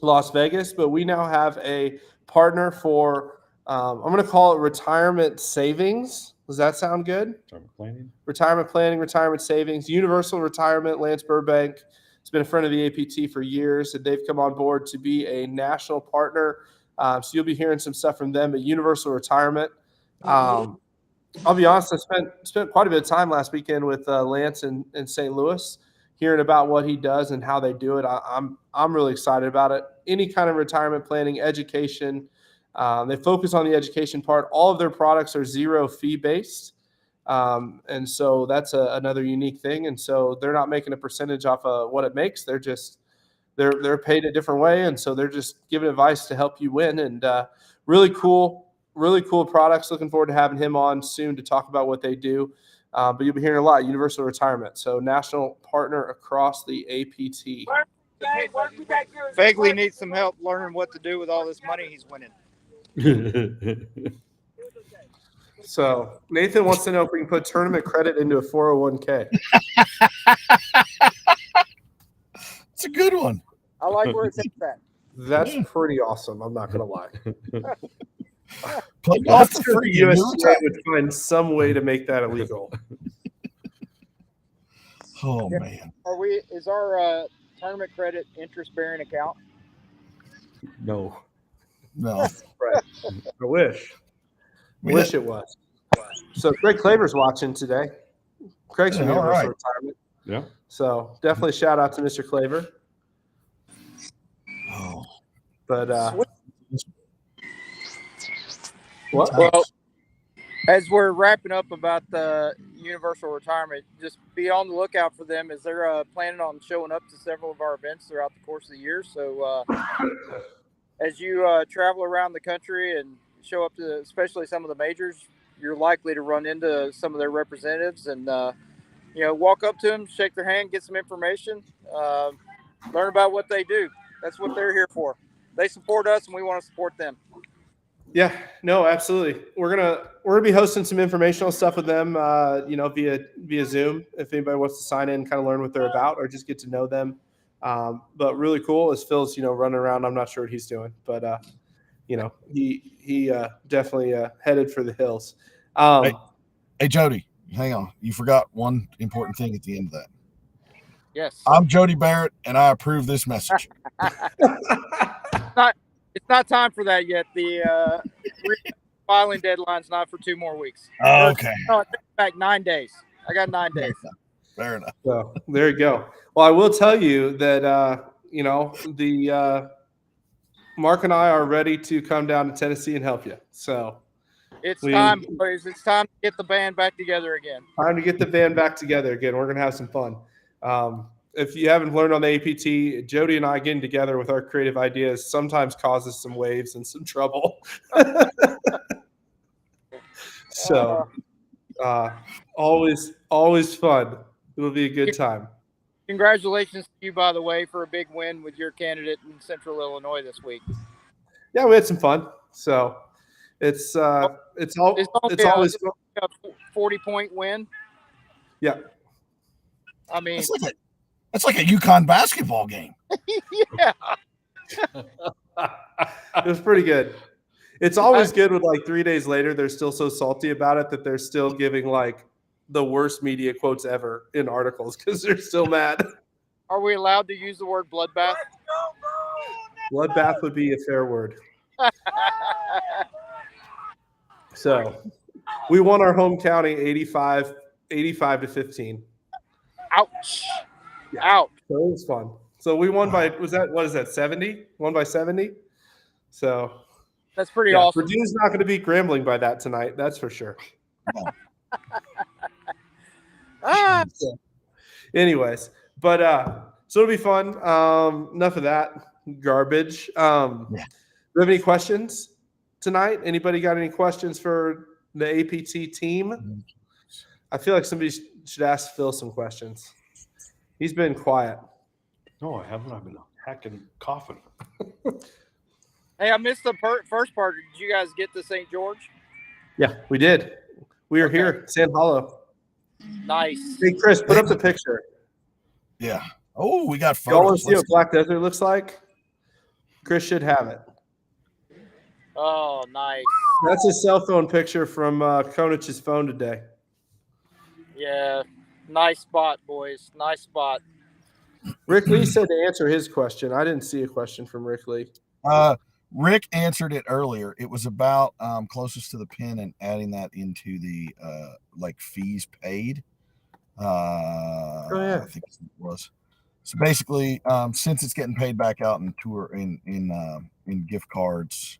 Las Vegas. But we now have a partner for, I'm going to call it retirement savings. Does that sound good? Retirement planning, retirement savings, universal retirement. Lance Burbank has been a friend of the APT for years, and they've come on board to be a national partner. So you'll be hearing some stuff from them at Universal Retirement. I'll be honest, I spent quite a bit of time last weekend with Lance in St. Louis, hearing about what he does and how they do it. I'm really excited about it. Any kind of retirement planning, education. They focus on the education part. All of their products are 0 fee based. And so that's another unique thing. And so they're not making a percentage off of what it makes. They're paid a different way. And so they're just giving advice to help you win. And really cool products. Looking forward to having him on soon to talk about what they do. But you'll be hearing a lot, Universal Retirement. So national partner across the APT. Fegley needs some help learning what to do with all this money he's winning. So Nathan wants to know if we can put tournament credit into a 401k. It's a good one. I like where it's at. That's pretty awesome. I'm not going to lie. Play golf for Sure free. the USGA would find some way to make that illegal. Oh man. Is our tournament credit interest-bearing account? No. No. Right. I wish. Wish it was. So Craig Claver's watching today. Craig's from Universal Retirement. Yeah. So definitely shout out to Mr. Claver. Oh. But What? Well, as we're wrapping up about the Universal Retirement, just be on the lookout for them as they're planning on showing up to several of our events throughout the course of the year. So as you travel around the country and show up to especially some of the majors, you're likely to run into some of their representatives and, walk up to them, shake their hand, get some information, learn about what they do. That's what they're here for. They support us and we want to support them. yeah, no, absolutely. We're gonna be hosting some informational stuff with them, via Zoom. If anybody wants to sign in, kind of learn what they're about, or just get to know them. But really cool is Phil's, running around. I'm not sure what he's doing, but he definitely headed for the hills. Hey, Jody. hang on. You forgot one important thing at the end of that. Yes. I'm Jody Barrett, and I approve this message. It's not time for that yet. The filing deadline's not for 2 more weeks. Oh, okay. No, it takes back 9 days. I got 9 days. Fair enough. So there you go. Well, I will tell you that you know, the Mark and I are ready to come down to Tennessee and help you. So It's time, boys. It's time to get the band back together again. Time to get the band back together again. We're gonna have some fun. If you haven't learned on the APT, Jody and I getting together with our creative ideas sometimes causes some waves and some trouble. So always fun. It'll be a good time. Congratulations to you, by the way, for a big win with your candidate in Central Illinois this week. Yeah, we had some fun. So it's always a 40-point win. Yeah. I mean, that's like a UConn basketball game. Yeah. It was pretty good. It's always good when like 3 days later they're still so salty about it that they're still giving like the worst media quotes ever in articles because they're still mad. Are we allowed to use the word bloodbath? Bloodbath would be a fair word. So we won our home county 85 to 15. Ouch. Yeah. Ouch. So it was fun. So we won by, what is that, 70? Won by 70? So that's pretty awesome. Purdue's not going to beat Grambling by that tonight. That's for sure. So, anyways, but so it'll be fun. Enough of that garbage. Do you have any questions tonight? Anybody got any questions for the APT team? I feel like somebody should ask Phil some questions. He's been quiet. No, I haven't. I've been hacking, coughing. Hey, I missed the first part. Did you guys get to St. George? Yeah, we did. We are here, Sand Hollow. Nice. Hey, Chris, put up the picture. Yeah. Oh, we got photos. Y'all want to see what Black Desert looks like? Chris should have it. Oh, nice. That's a cell phone picture from Konich's phone today. Yeah, nice spot, boys. Nice spot. Rick Lee said to answer his question. I didn't see a question from Rick Lee. Rick answered it earlier. It was about closest to the pin and adding that into the like fees paid. I think it was. So basically, since it's getting paid back out in tour in gift cards,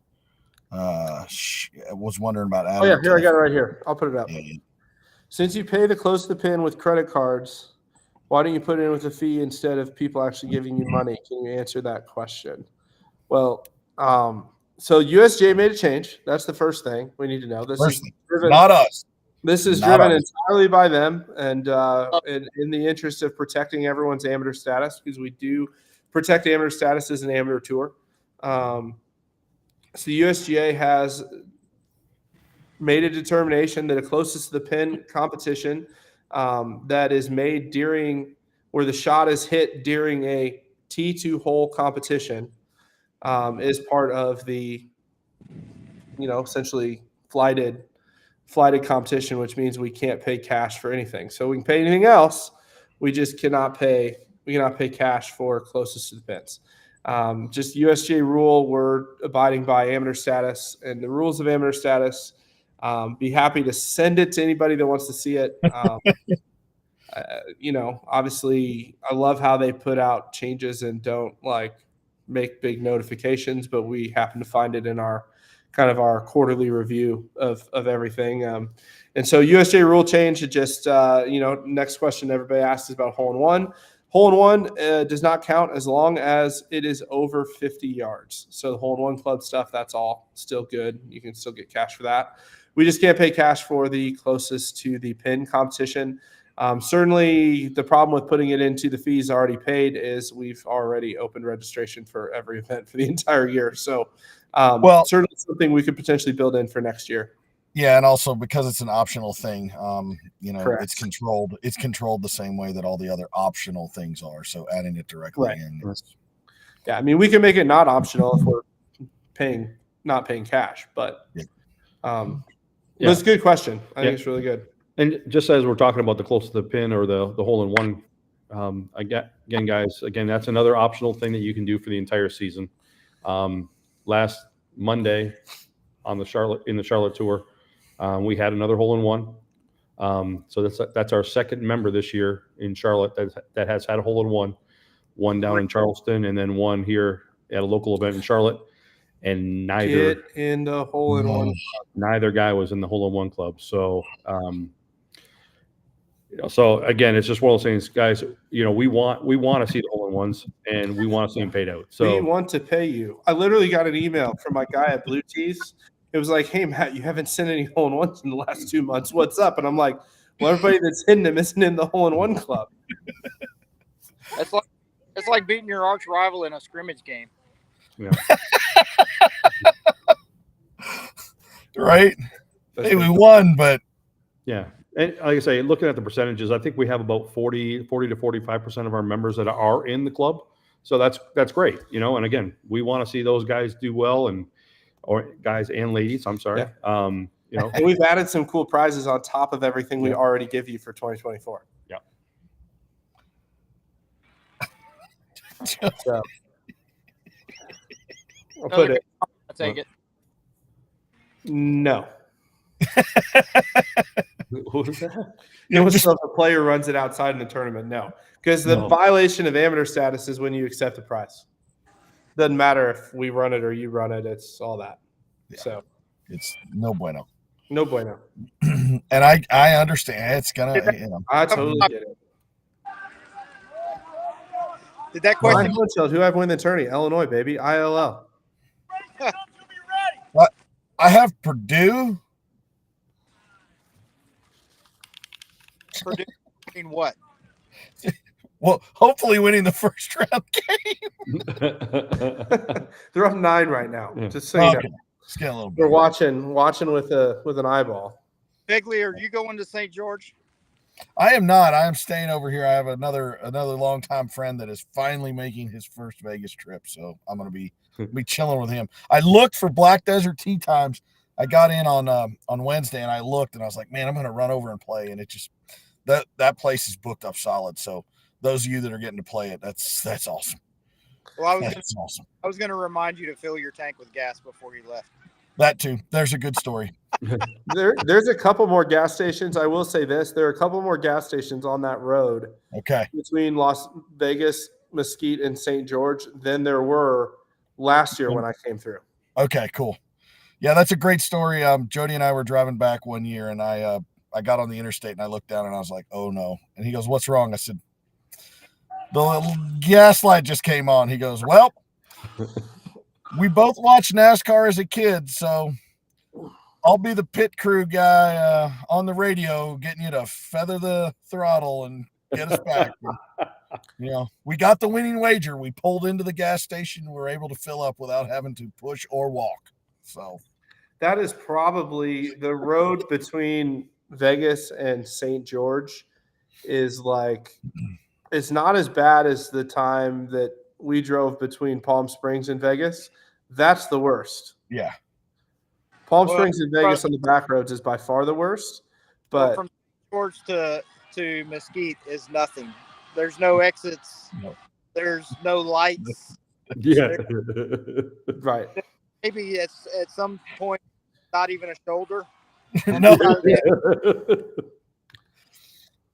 was wondering about adding. Oh yeah, here I got it right here. I'll put it up. Yeah. Since you pay the close to the pin with credit cards, why don't you put it in with a fee instead of people actually giving you money? Can you answer that question? Well, so USJ made a change. That's the first thing we need to know. This is driven, not us. This is driven entirely by them, and in the interest of protecting everyone's amateur status, because we do protect amateur status as an amateur tour. So the USGA has made a determination that a closest to the pin competition that is made during where the shot is hit during a T2 hole competition is part of the, essentially flighted competition, which means we can't pay cash for anything. So we can pay anything else. We just cannot pay. We cannot pay cash for closest to the pins. Just USGA rule. We're abiding by amateur status and the rules of amateur status. Be happy to send it to anybody that wants to see it. Obviously, I love how they put out changes and don't make big notifications, but we happen to find it in our quarterly review of everything. And so USJ rule change, it just, next question everybody asks is about hole in one. Hole in one does not count as long as it is over 50 yards. So the hole in one club stuff, that's all still good. You can still get cash for that. We just can't pay cash for the closest to the pin competition. Certainly the problem with putting it into the fees already paid is we've already opened registration for every event for the entire year. So certainly something we could potentially build in for next year. Yeah, and also because it's an optional thing, Correct. it's controlled. It's controlled the same way that all the other optional things are. So adding it directly in. Yeah, I mean, we can make it not optional if we're not paying cash, but it's a good question. I think it's really good. And just as we're talking about the close to the pin or the hole in one, again, guys, that's another optional thing that you can do for the entire season. Last Monday in the Charlotte Tour, we had another hole in one. So that's our second member this year in Charlotte that has had a hole in one down in Charleston, and then one here at a local event in Charlotte. And Get in the hole in one. Neither guy was in the hole in one club. So, so again, it's just one of those things, guys. We want to see the hole in ones, and we want to see them paid out. So we want to pay you. I literally got an email from my guy at Blue Tees. It was like, "Hey Matt, you haven't sent any hole in ones in the last 2 months. What's up?" And I'm like, "Well, everybody that's hitting them isn't in the hole in one club." It's like beating your arch rival in a scrimmage game. Yeah. Right. Hey, we won, but yeah. And like I say, looking at the percentages, I think we have about 40 to 45% of our members that are in the club. So that's great, And again, we want to see those guys do well, or guys and ladies. I'm sorry. Yeah. And we've added some cool prizes on top of everything we already give you for 2024. Yeah. So I'll put it. I'll take it. No. What was that? If a player runs it outside in the tournament, no. Because the violation of amateur status is when you accept the prize. Doesn't matter if we run it or you run it. It's all that. Yeah. So it's no bueno. No bueno. And I understand. It's gonna. I totally get it. Did that question? Who have win the tourney? Illinois, baby. ILL. What? I have Purdue. Purdue winning what? Well, hopefully winning the first round game. They're up 9 right now. Just so you know. Let's get a little bit. We're watching with an eyeball. Begley, are you going to St. George? I am not. I am staying over here. I have another longtime friend that is finally making his first Vegas trip, so I'm going to be chilling with him. I looked for Black Desert Tee Times. I got in on Wednesday, and I looked, and I was like, man, I'm going to run over and play. And it just that place is booked up solid. So those of you that are getting to play it, that's awesome. Well, awesome. I was going to remind you to fill your tank with gas before you left. That too. There's a good story. There's a couple more gas stations. I will say this: there are a couple more gas stations on that road. Okay. Between Las Vegas, Mesquite, and St. George than there were last year when I came through. Okay, cool. Yeah, that's a great story. Jody and I were driving back one year, and I got on the interstate and I looked down and I was like, "Oh no!" And he goes, "What's wrong?" I said, "The little gas light just came on." He goes, "Well." We both watched NASCAR as a kid, so I'll be the pit crew guy on the radio getting you to feather the throttle and get us back. We got the winning wager. We pulled into the gas station. We were able to fill up without having to push or walk. So that is probably the road between Vegas and St. George is like it's not as bad as the time that we drove between Palm Springs and Vegas. That's the worst. Yeah. Palm Springs and Vegas on the back roads is by far the worst. But from George to Mesquite is nothing. There's no exits. No. There's no lights. Yeah. Right. Maybe it's at some point not even a shoulder. No.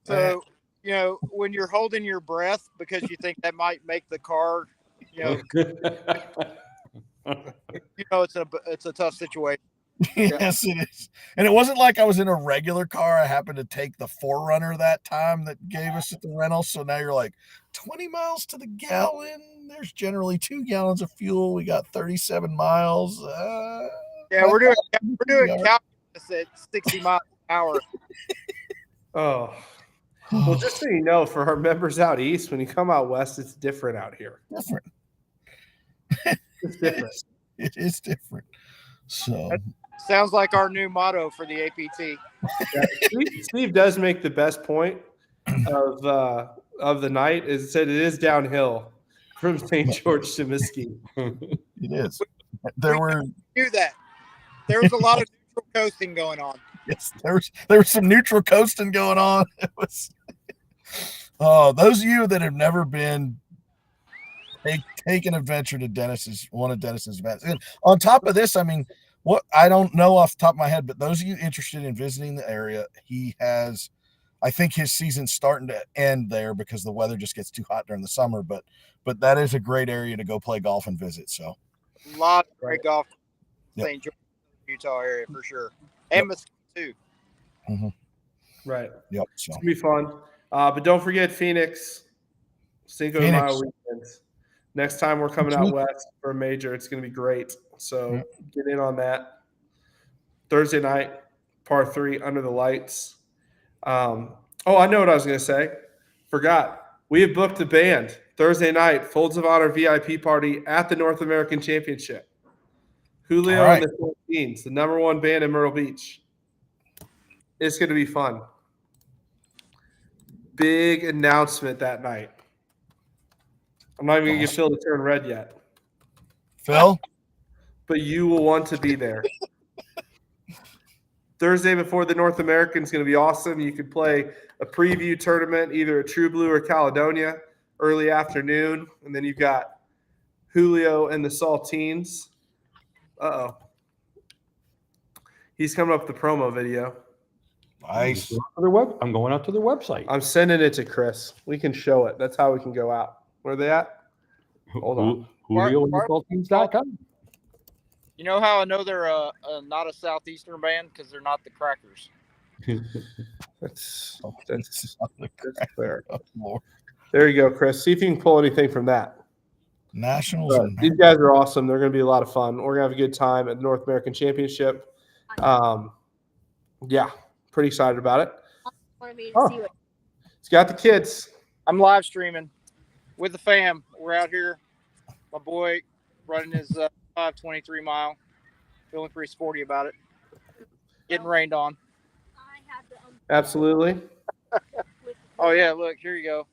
So when you're holding your breath because you think that might make the car, it's a tough situation. Yes, it is. And it wasn't like I was in a regular car. I happened to take the 4Runner that time that gave us at the rental. So now you're like 20 miles to the gallon. There's generally 2 gallons of fuel. We got 37 miles. We're doing calculus at 60 miles an hour. Oh. Well, just so you know, for our members out east, when you come out west, it's different out here. Different. It's different. It is different. So sounds like our new motto for the APT. Yeah, Steve does make the best point of the night. Is said it is downhill from St. George to Mesquite. It is. We knew that. There was a lot of neutral coasting going on. Yes, there was some neutral coasting going on. It was. Oh, those of you that have never been, take an adventure to one of Dennis's events. And on top of this, I mean, what I don't know off the top of my head, but those of you interested in visiting the area, he has, I think his season's starting to end there because the weather just gets too hot during the summer. But that is a great area to go play golf and visit. So A lot of great golf. Yep. St. George, Utah area for sure, and Mesquite too. Mm-hmm. Right. Yep. So it's gonna be fun. But don't forget Phoenix, Cinco de Mayo weekends. Next time we're coming out west for a major, it's going to be great. So get in on that. Thursday night, par 3 under the lights. I know what I was going to say. Forgot. We have booked a band Thursday night, Folds of Honor VIP party at the North American Championship. Julio and the 14s, the number 1 band in Myrtle Beach. It's going to be fun. Big announcement that night. I'm not even going to get Phil to turn red yet. Phil? But you will want to be there. Thursday before the North American is going to be awesome. You could play a preview tournament, either at True Blue or Caledonia, early afternoon. And then you've got Julio and the Saltines. Uh-oh. He's coming up with the promo video. Nice. I'm going out to their website. I'm sending it to Chris. We can show it. That's how we can go out. Where are they at? Hold on. JulioandTheSaltines.com. You know how I know they're not a Southeastern band? Because they're not the Crackers. That's fair. There you go, Chris. See if you can pull anything from that. Nationals. These guys are awesome. They're going to be a lot of fun. We're going to have a good time at the North American Championship. Yeah, pretty excited about it. It's got the kids. I'm live streaming with the fam. We're out here. My boy running his 523 mile. Feeling pretty sporty about it. Getting rained on. Absolutely. Oh, yeah. Look, here you go.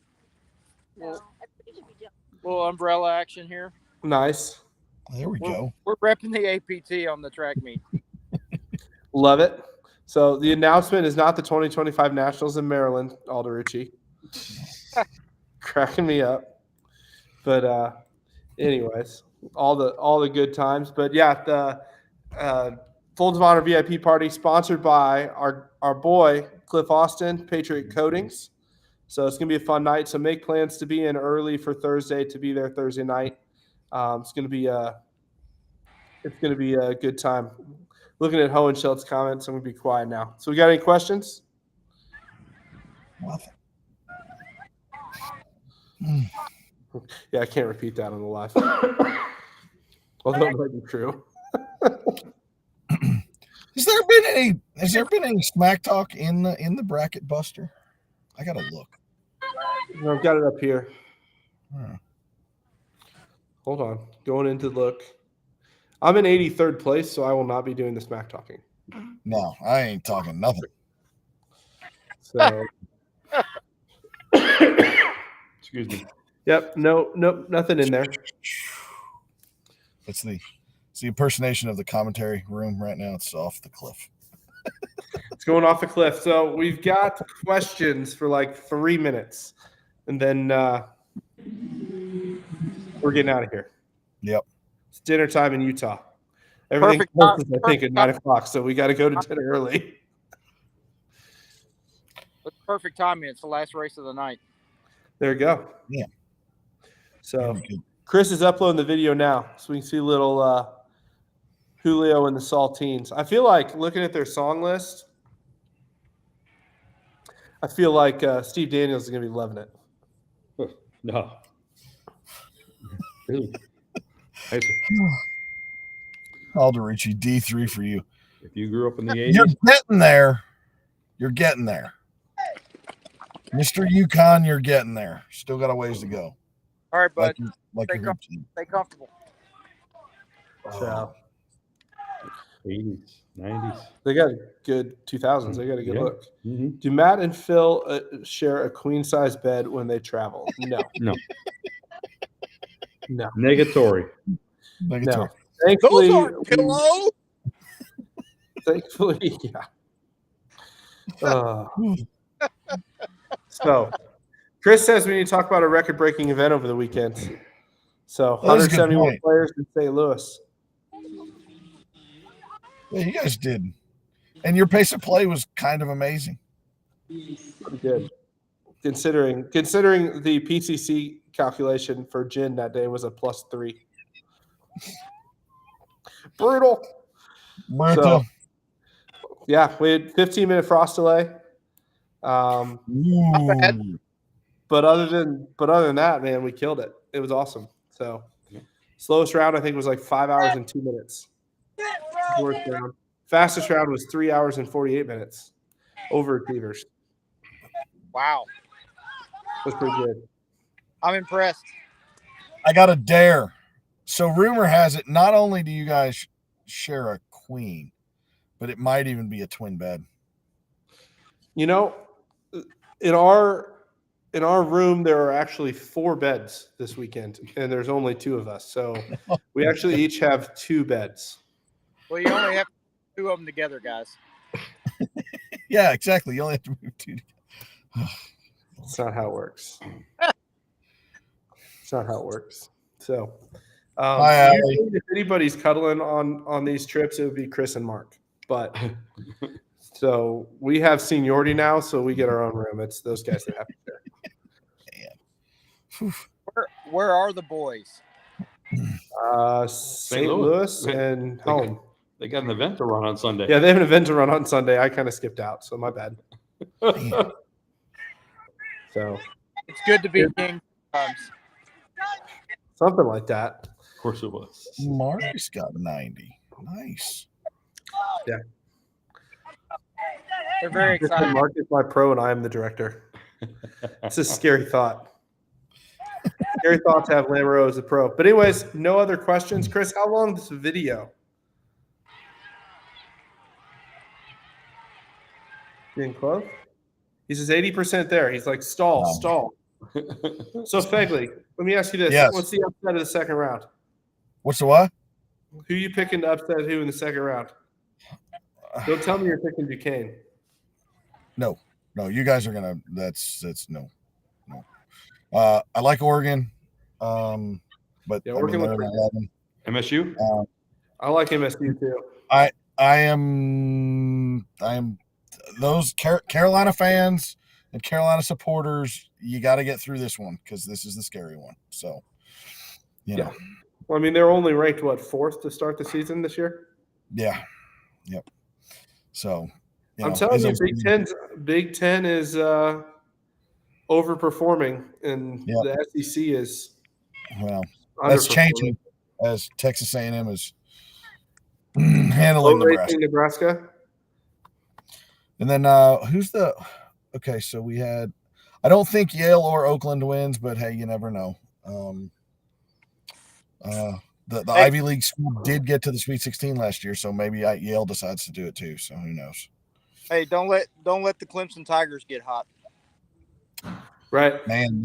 Little umbrella action here. Nice. There we go. We're repping the APT on the track meet. Love it. So the announcement is not the 2025 Nationals in Maryland, Alderucci. Cracking me up. But anyways, all the good times. But yeah, the Folds of Honor VIP party sponsored by our boy Cliff Austin, Patriot Coatings. So it's gonna be a fun night. So make plans to be in early for Thursday to be there Thursday night. It's gonna be a good time. Looking at Hohenschild's comments, I'm gonna be quiet now. So we got any questions? Nothing. Yeah, I can't repeat that on the live. Although it might be true. Has there been any smack talk in the bracket buster? I gotta look. No, I've got it up here. Hold on. Going into look. I'm in 83rd place, so I will not be doing the smack talking. No, I ain't talking nothing. So Excuse me. Yep, no, nothing in there. It's the impersonation of the commentary room right now. It's off the cliff. It's going off the cliff. So we've got questions for like 3 minutes, and then we're getting out of here. Yep. It's dinner time in Utah. Everything closes, I think, at 9 o'clock, so we got to go to dinner early. It's perfect timing. It's the last race of the night. There you go. Yeah. So Chris is uploading the video now, so we can see little Julio and the Saltines. I feel like looking at their song list, I feel like Steve Daniels is going to be loving it. No. Alderucci, D3 for you. If you grew up in the 80s. You're getting there. You're getting there. Mr. Yukon, you're getting there. Still got a ways to go. All right, bud. Stay comfortable. So 80s, 90s. they got a good 2000s. They got a good look. Mm-hmm. Do Matt and Phil share a queen size bed when they travel? No. No. No. Negatory. No. Thankfully, Those aren't pillow. Thankfully, yeah. So, Chris says we need to talk about a record-breaking event over the weekend. So, That was a good 171 point. players in St. Louis. Yeah, you guys did. And your pace of play was kind of amazing. Pretty good. Considering the PCC calculation for Gin that day was a +3. Brutal. So, yeah, we had 15-minute frost delay. But other than that, man, we killed it. It was awesome. So, slowest round I think was like 5 hours and 2 minutes. Worst round. Fastest round was 3 hours and 48 minutes. Overachievers. Wow. That's pretty good. I'm impressed. I got a dare. So rumor has it, not only do you guys share a queen, but it might even be a twin bed. You know, in our room there are actually 4 beds this weekend, and there's only 2 of us. So we actually each have 2 beds. Well, you only have 2 of them together, guys. Yeah, exactly. You only have to move 2 together. That's not how it works. It's not how it works. So, usually if anybody's cuddling on these trips, it would be Chris and Mark. But so we have seniority now, so we get our own room. It's those guys that have to share. Where are the boys? St. Louis and home. They got an event to run on Sunday. Yeah, they have an event to run on Sunday. I kind of skipped out, so my bad. So it's good to be king. Something like that. Of course it was. Mark's got 90. Nice. Yeah. They're very excited. Mark is my pro, and I am the director. It's a scary thought. Scary thought to have Lamoureux as a pro. But anyways, no other questions. Chris, how long is this video? Getting close? He says 80% there. He's like, stall. So, Fegley, let me ask you this. Yes. What's the upset of the second round? What's the what? Who are you picking to upset who in the second round? Don't tell me you're picking Duquesne. No, you guys are going to – that's no. I like Oregon, but yeah, Oregon I mean, MSU? I like MSU too. I am those Carolina fans and Carolina supporters, you got to get through this one because this is the scary one. So, you know. Well, I mean, they're only ranked, 4th to start the season this year? Yeah. Yep. So, I'm telling you, Big Ten is overperforming, and the SEC is that's changing as Texas A&M is handling Nebraska. And then who's the – okay, so we had – I don't think Yale or Oakland wins, but, hey, you never know. The Ivy League school did get to the Sweet 16 last year, so maybe Yale decides to do it too, so who knows. Hey, don't let the Clemson Tigers get hot. Right. Man,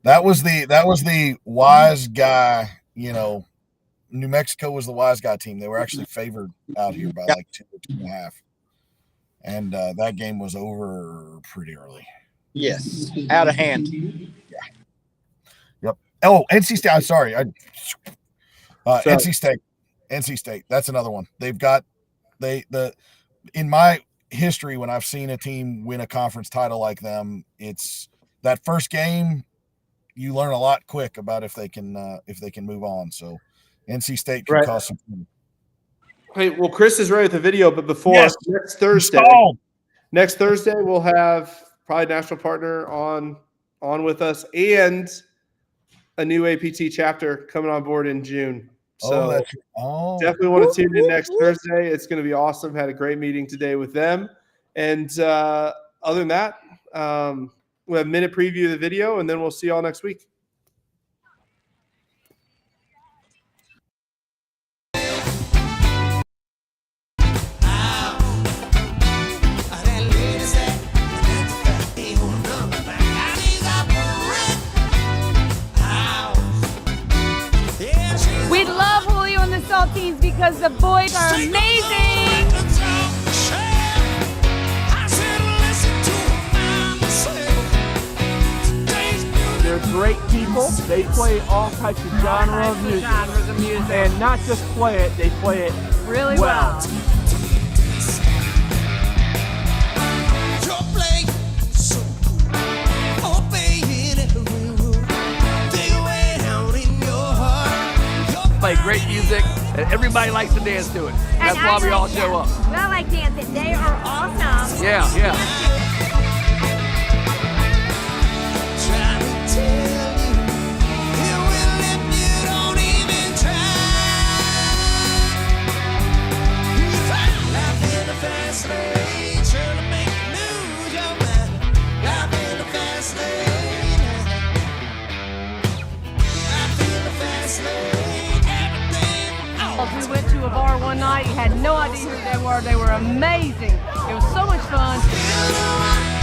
that was the wise guy, you know. New Mexico was the wise guy team. They were actually favored out here by like 2.5. And that game was over pretty early. Yes, out of hand. Yeah. Yep. Oh, NC State. I'm sorry. NC State. That's another one. They've got in my history when I've seen a team win a conference title like them, it's that first game. You learn a lot quick about if they can move on. So NC State can cause some. Hey, well, Chris is ready with the video, but before next Thursday, we'll have probably national partner on with us and a new APT chapter coming on board in June. So definitely want to tune in next Thursday. It's going to be awesome. Had a great meeting today with them. And other than that, we'll have a minute preview of the video, and then we'll see y'all next week. We love Julio and the Saltines because the boys are amazing. They're great people. They play all types of genres of music. And not just play it, they play it Really well. Play great music, and everybody likes to dance to it. That's why we all show up. Well, I like dancing. They are awesome. Yeah, yeah. We went to a bar one night. You had no idea who they were. They were amazing. It was so much fun.